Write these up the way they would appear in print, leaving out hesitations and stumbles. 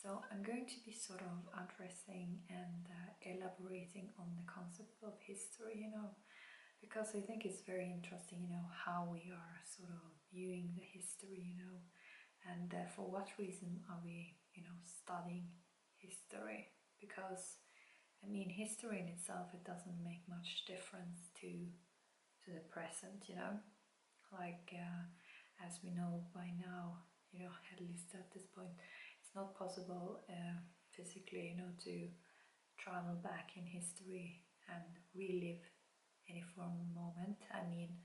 So I'm going to be sort of addressing and elaborating on the concept of history, because I think it's very interesting, how we are sort of viewing the history, and for what reason are we, studying history? Because, I mean, history in itself, it doesn't make much difference to the present, like as we know by now, at least at this point, it's not possible physically, to travel back in history and relive any form of moment. I mean,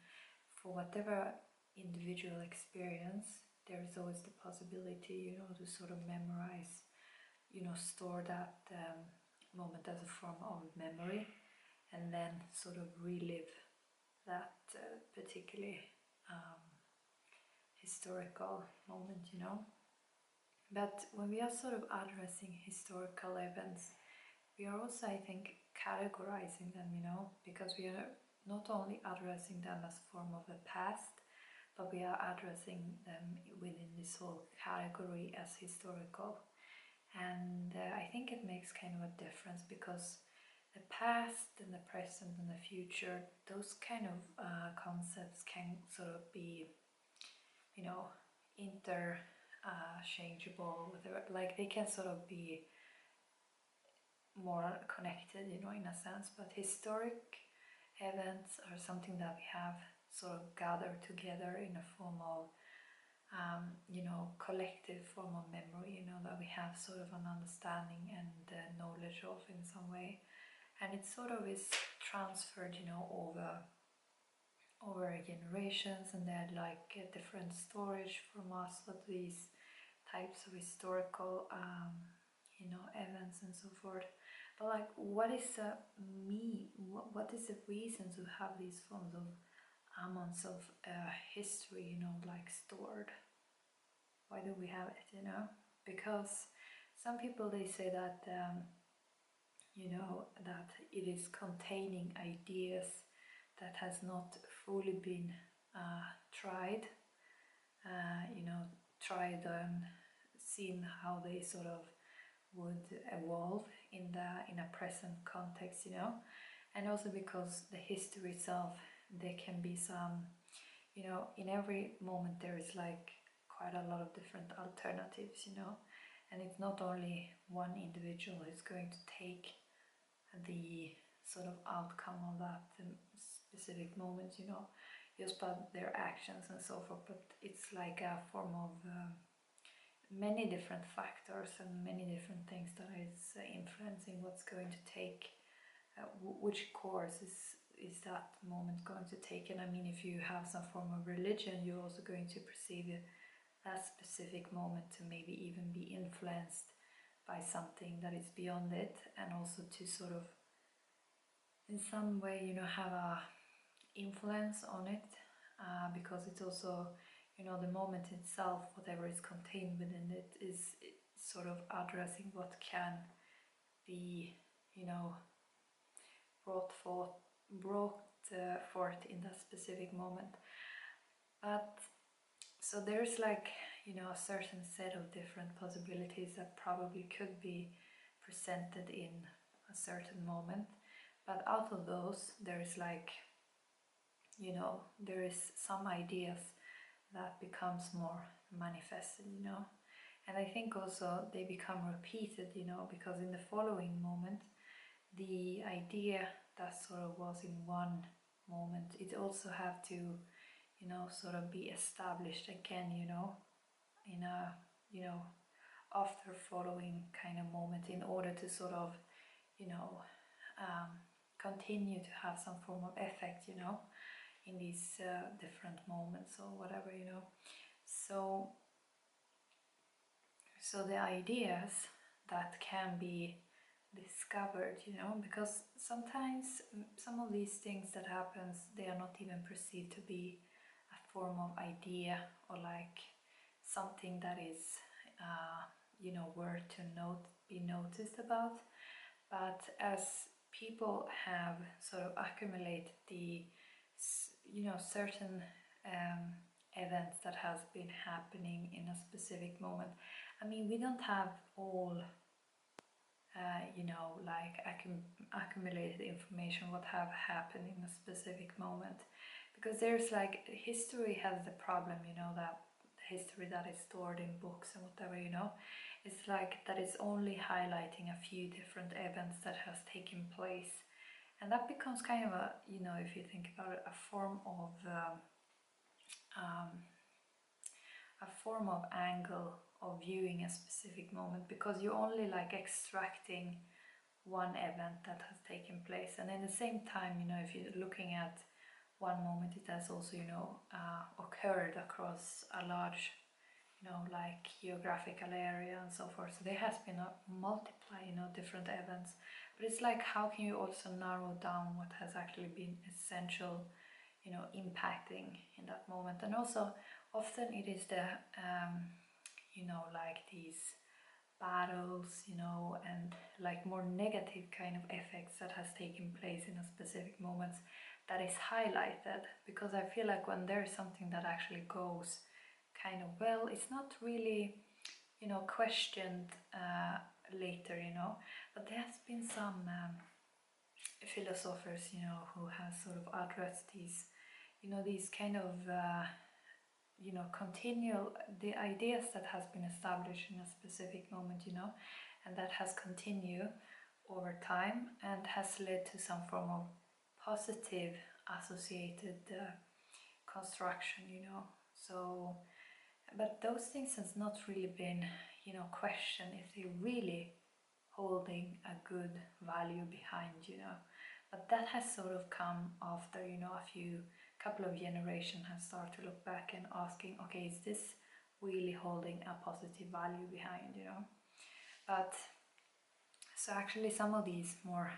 for whatever individual experience, there is always the possibility, to sort of memorize, store that moment as a form of memory, and then sort of relive that particular historical moment, But when we are sort of addressing historical events, we are also, I think, categorizing them, because we are not only addressing them as a form of the past, but we are addressing them within this whole category as historical. And I think it makes kind of a difference, because the past and the present and the future, those kind of concepts can sort of be, interchangeable, like they can sort of be more connected, in a sense. But historic events are something that we have sort of gathered together in a form of collective form of memory, that we have sort of an understanding and knowledge of in some way, and it sort of is transferred, over generations, and they had like different storage from us for these types of historical events and so forth. But like, what is what is the reason to have these forms of amounts of history, like stored? Why do we have it, because some people, they say that that it is containing ideas that has not fully been tried, tried and seen how they sort of would evolve in a present context, and also because the history itself, there can be some, in every moment there is like quite a lot of different alternatives, and it's not only one individual who's going to take the sort of outcome of that specific moment, just by their actions and so forth, but it's like a form of many different factors and many different things that is influencing what's going to take, which course is that moment going to take. And I mean, if you have some form of religion, you're also going to perceive that specific moment to maybe even be influenced by something that is beyond it, and also to sort of in some way, have a influence on it, because it's also, the moment itself, whatever is contained within it, is sort of addressing what can be, brought forth in that specific moment. But so there's like, a certain set of different possibilities that probably could be presented in a certain moment, but out of those there is like, there is some ideas that becomes more manifested, and I think also they become repeated, because in the following moment, the idea that sort of was in one moment, it also have to, sort of be established again, in a, after following kind of moment, in order to sort of, continue to have some form of effect, in these different moments or whatever, So the ideas that can be discovered, because sometimes some of these things that happens, they are not even perceived to be a form of idea, or like something that is worth to be noticed about. But as people have sort of accumulated the certain events that has been happening in a specific moment, I mean, we don't have all you know, like accumulated information what have happened in a specific moment, because there's like history has the problem, you know, that history that is stored in books and whatever, you know, it's like that is only highlighting a few different events that has taken place, and that becomes kind of a, you know, if you think about it, um, a form of angle of viewing a specific moment, because you're only like extracting one event that has taken place, and at the same time, you know, if you're looking at one moment, it has also, you know, occurred across a large, you know, like geographical area and so forth. So there has been a multiply, you know, different events, but it's like, how can you also narrow down what has actually been essential, you know, impacting in that moment? And also often it is the you know, like these battles, you know, and like more negative kind of effects that has taken place in a specific moments that is highlighted, because I feel like when there's something that actually goes kind of well, it's not really, you know, questioned later, you know. But there has been some philosophers, you know, who have sort of addressed these, you know, these kind of you know, continual, the ideas that has been established in a specific moment, you know, and that has continued over time and has led to some form of positive associated construction, you know. So, but those things has not really been, you know, questioned if they're really holding a good value behind, you know. But that has sort of come after, you know, couple of generations have started to look back and asking, okay, is this really holding a positive value behind, you know? But so actually some of these more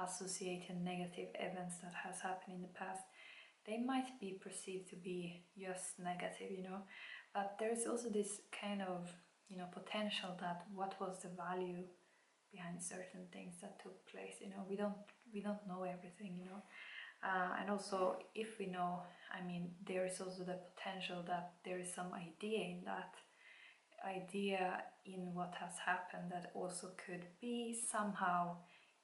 associated negative events that has happened in the past, they might be perceived to be just negative, you know, but there's also this kind of, you know, potential that what was the value behind certain things that took place, you know. We don't know everything, you know. And also, if we know, I mean, there is also the potential that there is some idea in what has happened that also could be somehow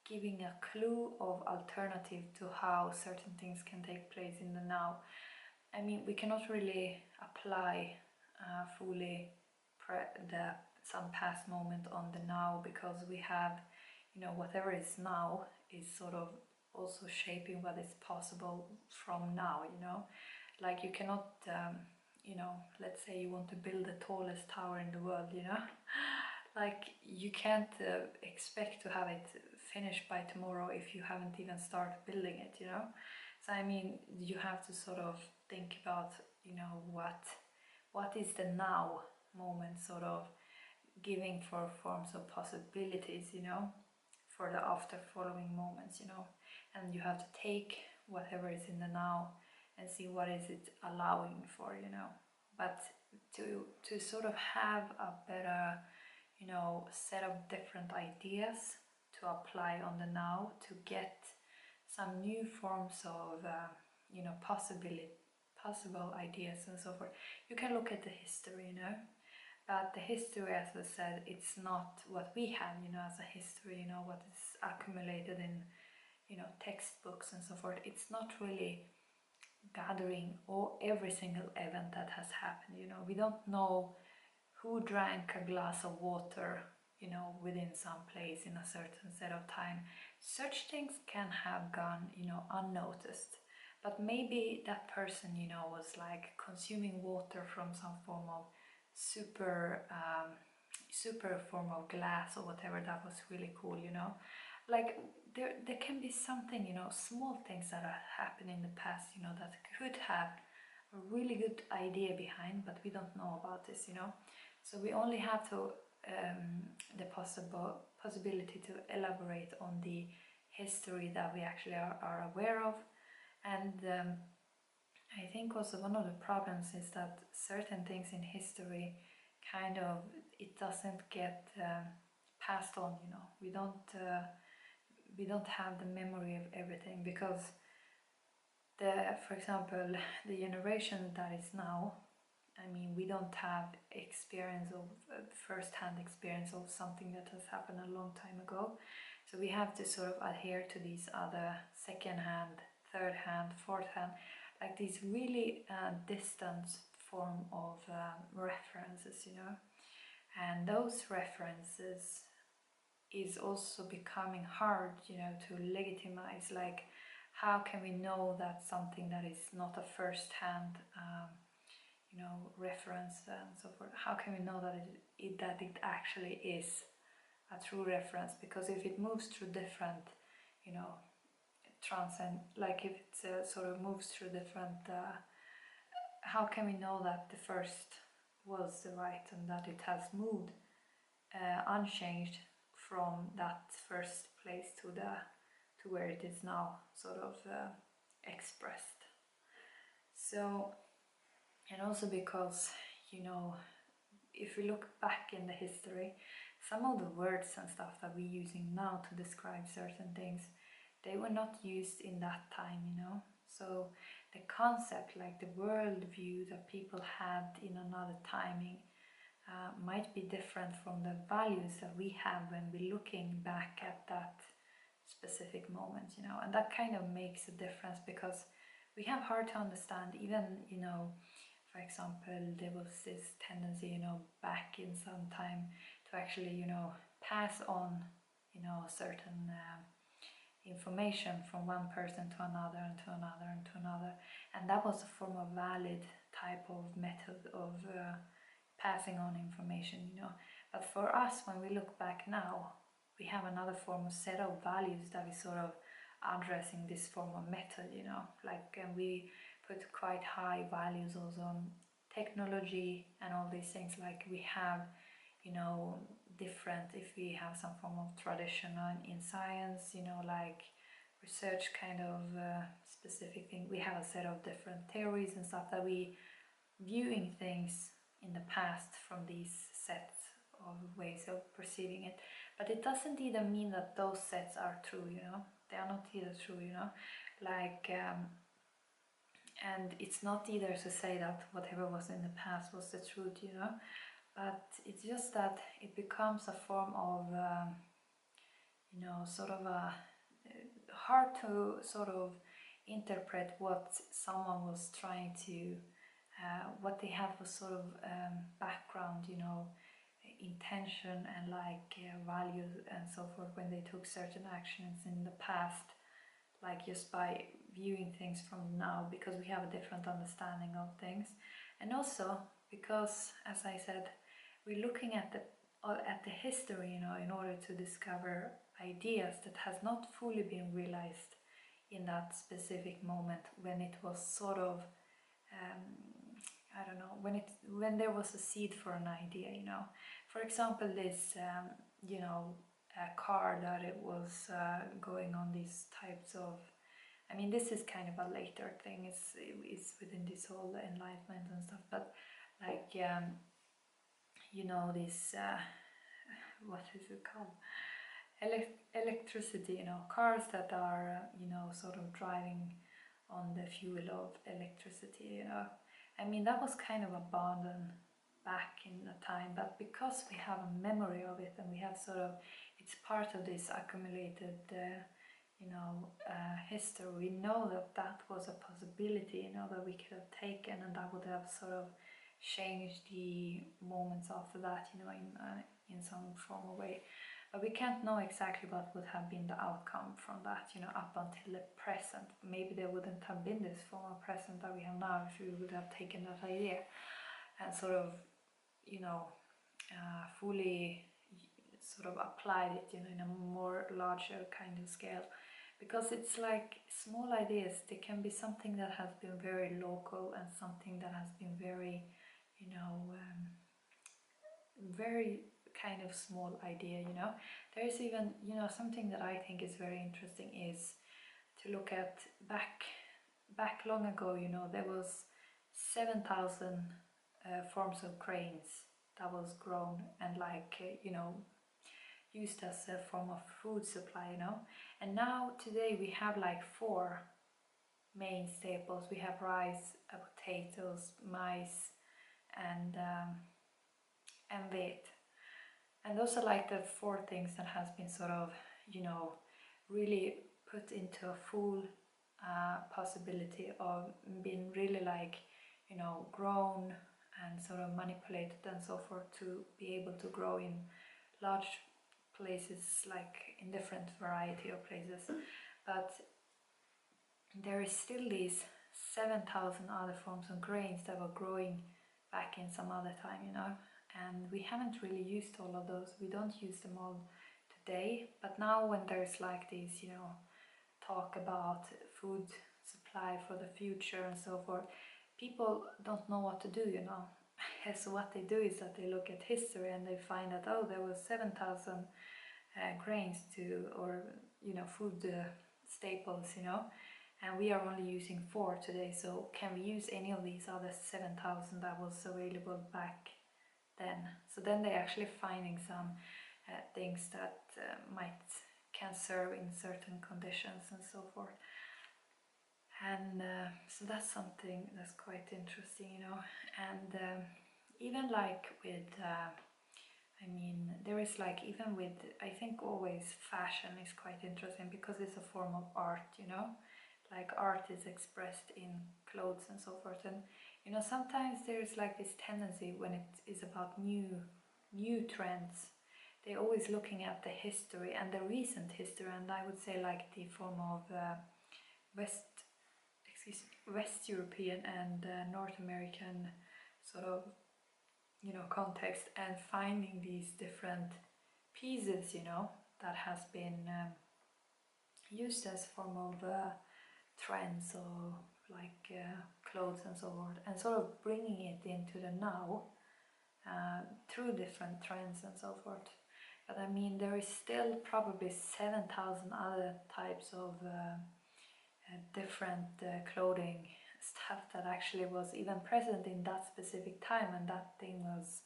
giving a clue of alternative to how certain things can take place in the now. I mean, we cannot really apply fully some past moment on the now, because we have, you know, whatever is now is sort of also shaping what is possible from now, you know. Like you cannot you know, let's say you want to build the tallest tower in the world, you know, like you can't expect to have it finished by tomorrow if you haven't even started building it, you know. So I mean, you have to sort of think about, you know, what is the now moment sort of giving for forms of possibilities, you know, for the after following moments, you know. And you have to take whatever is in the now and see what is it allowing for, you know. But to sort of have a better, you know, set of different ideas to apply on the now, to get some new forms of you know, possible ideas and so forth, you can look at the history, you know. But the history, as I said, it's not what we have, you know, as a history, you know, what is accumulated in, you know, textbooks and so forth. It's not really gathering or every single event that has happened, you know. We don't know who drank a glass of water, you know, within some place in a certain set of time. Such things can have gone, you know, unnoticed. But maybe that person, you know, was like consuming water from some form of super form of glass or whatever. That was really cool, you know. Like there can be something, you know, small things that have happened in the past, you know, that could have a really good idea behind, but we don't know about this, you know. So we only have to the possibility to elaborate on the history that we actually are aware of. And I think also one of the problems is that certain things in history kind of, it doesn't get passed on, you know. We don't have the memory of everything, because for example, the generation that is now, I mean, we don't have experience of first-hand experience of something that has happened a long time ago. So we have to sort of adhere to these other second-hand, third-hand, fourth-hand, like these really distant form of references, you know. And those references is also becoming hard, you know, to legitimize. Like, how can we know that something that is not a first-hand you know, reference and so forth, how can we know that it actually is a true reference? Because if it moves through different, you know, transcend, like if it sort of moves through different, how can we know that the first was the right and that it has moved unchanged from that first place to where it is now sort of expressed? So, and also because, you know, if we look back in the history, some of the words and stuff that we're using now to describe certain things, they were not used in that time, you know. So the concept, like the worldview that people had in another timing, might be different from the values that we have when we're looking back at that specific moment, you know. And that kind of makes a difference, because we have hard to understand, even, you know, for example, there was this tendency, you know, back in some time to actually, you know, pass on, you know, certain information from one person to another and to another and to another. And that was a form of valid type of method of passing on information, you know. But for us, when we look back now, we have another form of set of values that we sort of addressing this form of method, you know, like we put quite high values also on technology and all these things. Like we have, you know, different, if we have some form of tradition in science, you know, like research kind of specific thing, we have a set of different theories and stuff that we viewing things in the past from these sets of ways of perceiving it. But it doesn't either mean that those sets are true, you know. They are not either true, you know. Like and it's not either to say that whatever was in the past was the truth, you know. But it's just that it becomes a form of you know, sort of a hard to sort of interpret what someone was trying to what they have for sort of background, you know, intention and like value and so forth when they took certain actions in the past, like just by viewing things from now, because we have a different understanding of things. And also because, as I said, we're looking at the history, you know, in order to discover ideas that has not fully been realized in that specific moment when it was sort of I don't know, when there was a seed for an idea, you know. For example, this you know, a car that it was going on these types of, I mean, this is kind of a later thing, it's within this whole enlightenment and stuff, but like you know, this what is it called, electricity, you know, cars that are you know, sort of driving on the fuel of electricity, you know. I mean, that was kind of abandoned back in the time, but because we have a memory of it and we have sort of, it's part of this accumulated you know, history, we know that that was a possibility, you know, that we could have taken, and that would have sort of changed the moments after that, you know, in some form of way. But we can't know exactly what would have been the outcome from that, you know, up until the present. Maybe there wouldn't have been this form of present that we have now if we would have taken that idea and sort of, you know, fully sort of applied it, you know, in a more larger kind of scale. Because it's like small ideas, they can be something that has been very local and something that has been very, you know, very kind of small idea, you know. There is even, you know, something that I think is very interesting is to look at back long ago, you know, there was 7,000 forms of grains that was grown and like, you know, used as a form of food supply, you know. And now today we have like 4 main staples. We have rice, potatoes, maize, and weight. And those are like the 4 things that has been sort of, you know, really put into a full possibility of being really like, you know, grown and sort of manipulated and so forth to be able to grow in large places, like in different variety of places. But there is still these 7,000 other forms of grains that were growing back in some other time, you know, and we haven't really used all of those. We don't use them all today, but now when there's like these, you know, talk about food supply for the future and so forth, people don't know what to do, you know. So what they do is that they look at history and they find that, oh, there was 7,000 grains to, or, you know, food staples, you know, and we are only using 4 today, so can we use any of these other 7,000 that was available back then? So then they're actually finding some things that can serve in certain conditions and so forth. And so that's something that's quite interesting, you know. And even like with I mean, there is like, even with, I think always fashion is quite interesting because it's a form of art, you know, like art is expressed in clothes and so forth. And you know, sometimes there's like this tendency when it is about new trends, they're always looking at the history and the recent history, and I would say like the form of West European and North American sort of, you know, context, and finding these different pieces, you know, that has been used as form of trends or like clothes and so forth, and sort of bringing it into the now through different trends and so forth. But I mean, there is still probably 7,000 other types of different clothing stuff that actually was even present in that specific time, and that thing was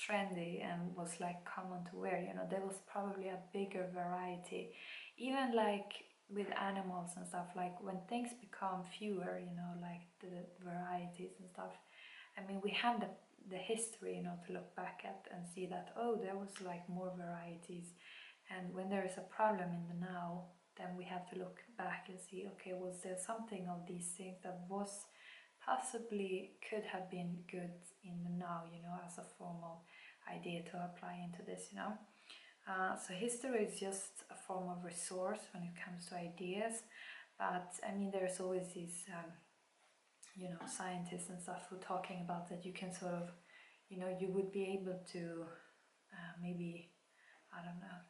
trendy and was like common to wear, you know. There was probably a bigger variety, even like with animals and stuff, like when things become fewer, you know, like the varieties and stuff. I mean, we have the history, you know, to look back at and see that, oh, there was like more varieties, and when there is a problem in the now, then we have to look back and see, okay, was there something of these things that was possibly could have been good in the now, you know, as a form of idea to apply into this, you know. So history is just a form of resource when it comes to ideas, but I mean, there's always these you know, scientists and stuff who are talking about that you can sort of, you know, you would be able to maybe, I don't know,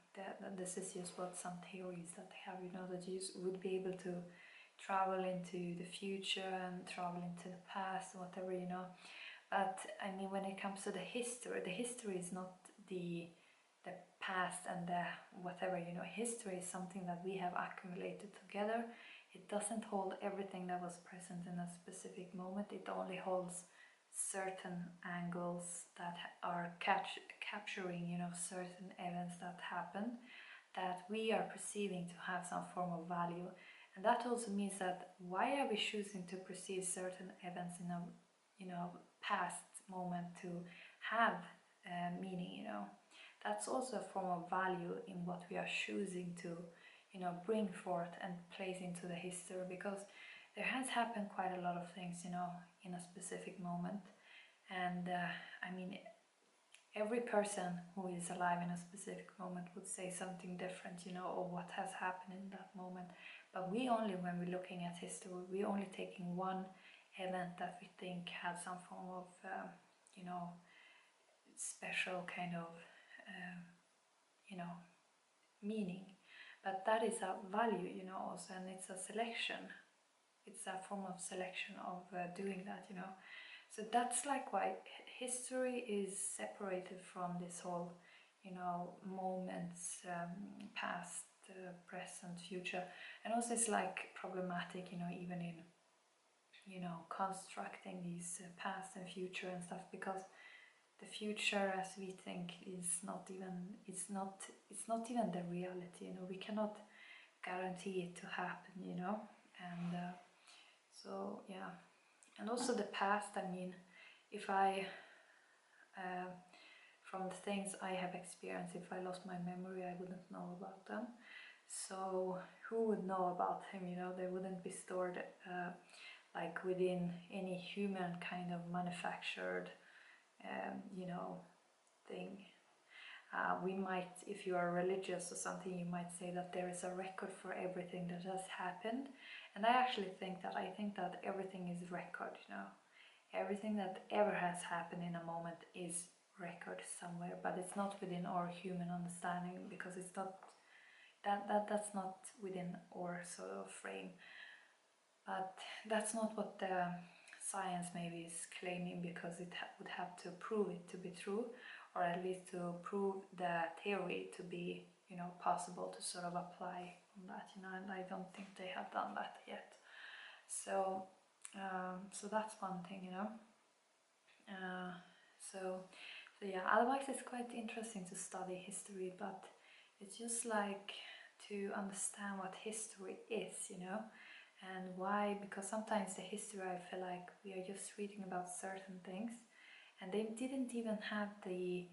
this is just what some theories that they have, you know, that you would be able to travel into the future and travel into the past, whatever, you know. But I mean, when it comes to the history is not the past and the whatever, you know. History is something that we have accumulated together. It doesn't hold everything that was present in a specific moment. It only holds certain angles that are capturing, you know, certain events that happen that we are perceiving to have some form of value. And that also means that why are we choosing to perceive certain events in a, you know, past moment to have meaning, you know. That's also a form of value in what we are choosing to, you know, bring forth and place into the history, because there has happened quite a lot of things, you know, in a specific moment. And I mean, every person who is alive in a specific moment would say something different, you know, or what has happened in that moment. But we only, when we're looking at history, we're only taking one event that we think has some form of, you know, special kind of, you know, meaning. But that is a value, you know, also, and it's a selection. It's a form of selection of doing that, you know. So that's like why history is separated from this whole, you know, moments, past, present, future. And also it's like problematic, you know, even in, you know, constructing these past and future and stuff, because the future as we think is not even, it's not even the reality, you know. We cannot guarantee it to happen, you know. And so yeah. And also the past, I mean, if I from the things I have experienced, if I lost my memory, I wouldn't know about them. So who would know about them? You know, they wouldn't be stored like within any human kind of manufactured, you know, thing. We might, if you are religious or something, you might say that there is a record for everything that has happened. And I actually think that, everything is record, you know. Everything that ever has happened in a moment is record somewhere, but it's not within our human understanding, because it's not, that's not within our sort of frame. But that's not what the science maybe is claiming, because it would have to prove it to be true, or at least to prove the theory to be, you know, possible to sort of apply on that, you know, and I don't think they have done that yet. So so that's one thing, you know. So yeah, otherwise it's quite interesting to study history, but it's just like to understand what history is, you know, and why, because sometimes the history, I feel like we are just reading about certain things, and they didn't even have they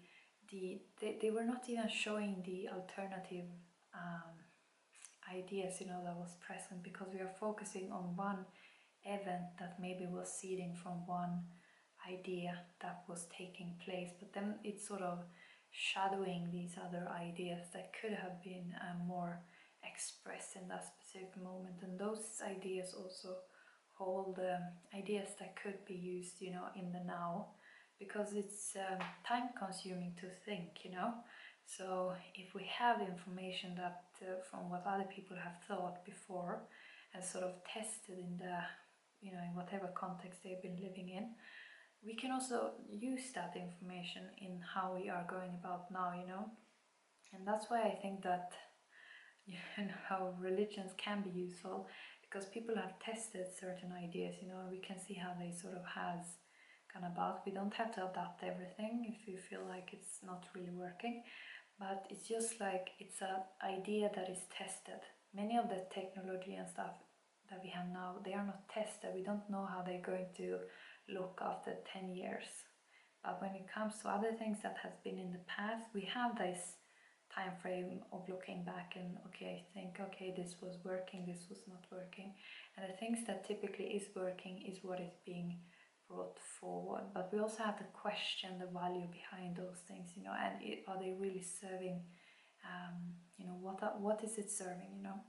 were not even showing the alternative ideas, you know, that was present, because we are focusing on one event that maybe was seeding from one idea that was taking place, but then it's sort of shadowing these other ideas that could have been more expressed in that specific moment. And those ideas also hold ideas that could be used, you know, in the now, because it's time consuming to think, you know. So if we have information that from what other people have thought before and sort of tested in the, you know, in whatever context they've been living in, we can also use that information in how we are going about now, you know. And that's why I think that, you know, how religions can be useful, because people have tested certain ideas, you know, and we can see how they sort of has gone about. We don't have to adapt everything if we feel like it's not really working, but it's just like it's an idea that is tested. Many of the technology and stuff that we have now, they are not tested. We don't know how they're going to look after 10 years. But when it comes to other things that has been in the past, we have this time frame of looking back and, okay, think, okay, this was working, this was not working. And the things that typically is working is what is being brought forward. But we also have to question the value behind those things, you know, and are they really serving, you know, what is it serving, you know?